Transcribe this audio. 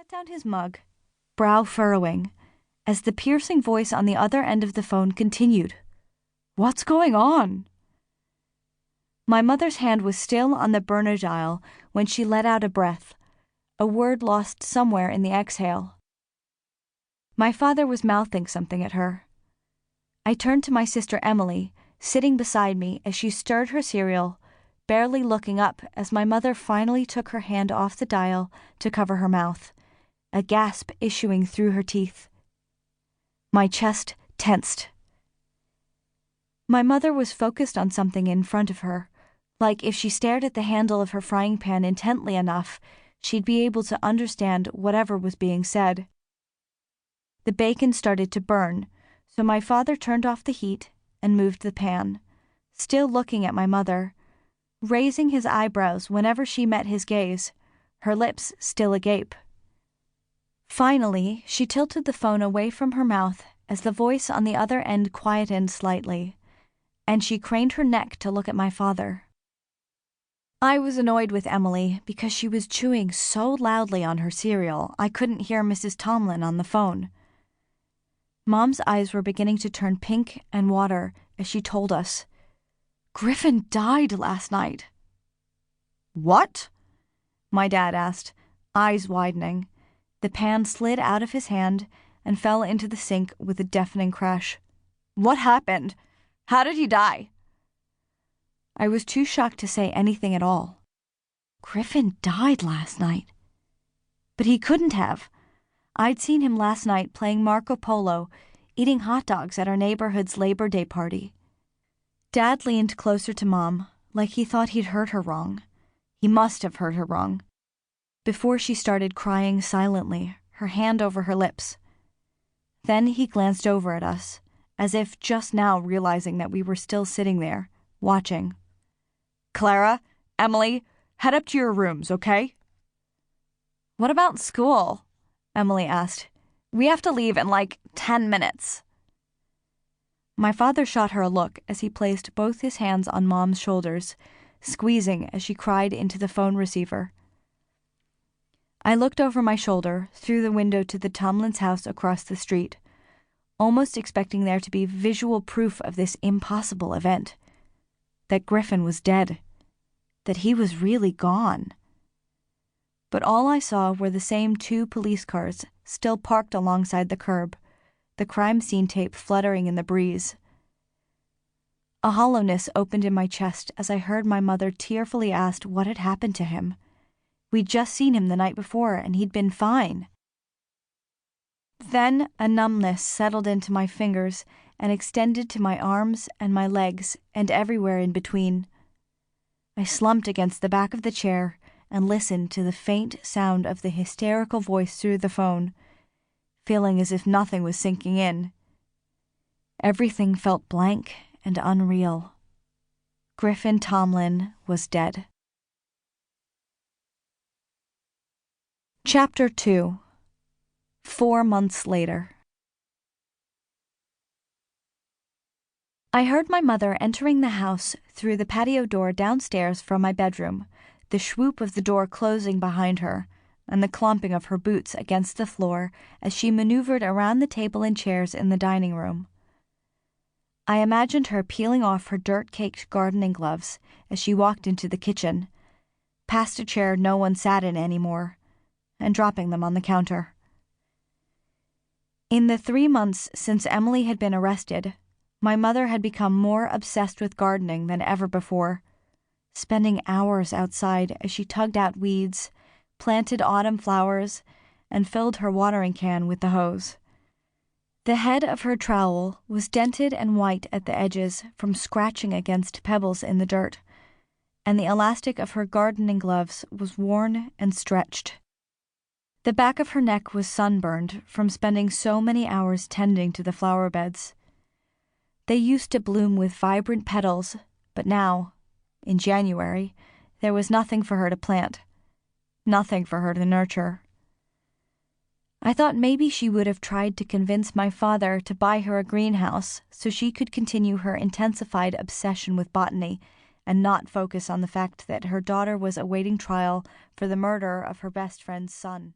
set down his mug, brow furrowing, as the piercing voice on the other end of the phone continued. "What's going on?" My mother's hand was still on the burner dial when she let out a breath, a word lost somewhere in the exhale. My father was mouthing something at her. I turned to my sister Emily, sitting beside me as she stirred her cereal, barely looking up as my mother finally took her hand off the dial to cover her mouth, a gasp issuing through her teeth. My chest tensed. My mother was focused on something in front of her, like if she stared at the handle of her frying pan intently enough, she'd be able to understand whatever was being said. The bacon started to burn, so my father turned off the heat and moved the pan, still looking at my mother, raising his eyebrows whenever she met his gaze, her lips still agape. Finally, she tilted the phone away from her mouth as the voice on the other end quietened slightly, and she craned her neck to look at my father. I was annoyed with Emily because she was chewing so loudly on her cereal I couldn't hear Mrs. Tomlin on the phone. Mom's eyes were beginning to turn pink and water as she told us, "Griffin died last night." "What?" my dad asked, eyes widening. The pan slid out of his hand and fell into the sink with a deafening crash. "What happened? How did he die?" I was too shocked to say anything at all. Griffin died last night. But he couldn't have. I'd seen him last night playing Marco Polo, eating hot dogs at our neighborhood's Labor Day party. Dad leaned closer to Mom, like he thought he'd heard her wrong. He must have heard her wrong. Before she started crying silently, her hand over her lips. Then he glanced over at us, as if just now realizing that we were still sitting there, watching. "Clara, Emily, head up to your rooms, okay?" "What about school?" Emily asked. "We have to leave in 10 minutes. My father shot her a look as he placed both his hands on Mom's shoulders, squeezing as she cried into the phone receiver. I looked over my shoulder, through the window to the Tomlins' house across the street, almost expecting there to be visual proof of this impossible event. That Griffin was dead. That he was really gone. But all I saw were the same 2 police cars still parked alongside the curb, the crime scene tape fluttering in the breeze. A hollowness opened in my chest as I heard my mother tearfully ask what had happened to him. We'd just seen him the night before, and he'd been fine. Then a numbness settled into my fingers and extended to my arms and my legs and everywhere in between. I slumped against the back of the chair and listened to the faint sound of the hysterical voice through the phone, feeling as if nothing was sinking in. Everything felt blank and unreal. Griffin Tomlin was dead. Chapter 2. 4 months later. I heard my mother entering the house through the patio door downstairs from my bedroom, the swoop of the door closing behind her, and the clomping of her boots against the floor as she maneuvered around the table and chairs in the dining room. I imagined her peeling off her dirt-caked gardening gloves as she walked into the kitchen, past a chair no one sat in anymore, and dropping them on the counter. In the 3 months since Emily had been arrested, my mother had become more obsessed with gardening than ever before, spending hours outside as she tugged out weeds, planted autumn flowers, and filled her watering can with the hose. The head of her trowel was dented and white at the edges from scratching against pebbles in the dirt, and the elastic of her gardening gloves was worn and stretched. The back of her neck was sunburned from spending so many hours tending to the flower beds. They used to bloom with vibrant petals, but now, in January, there was nothing for her to plant, nothing for her to nurture. I thought maybe she would have tried to convince my father to buy her a greenhouse so she could continue her intensified obsession with botany and not focus on the fact that her daughter was awaiting trial for the murder of her best friend's son.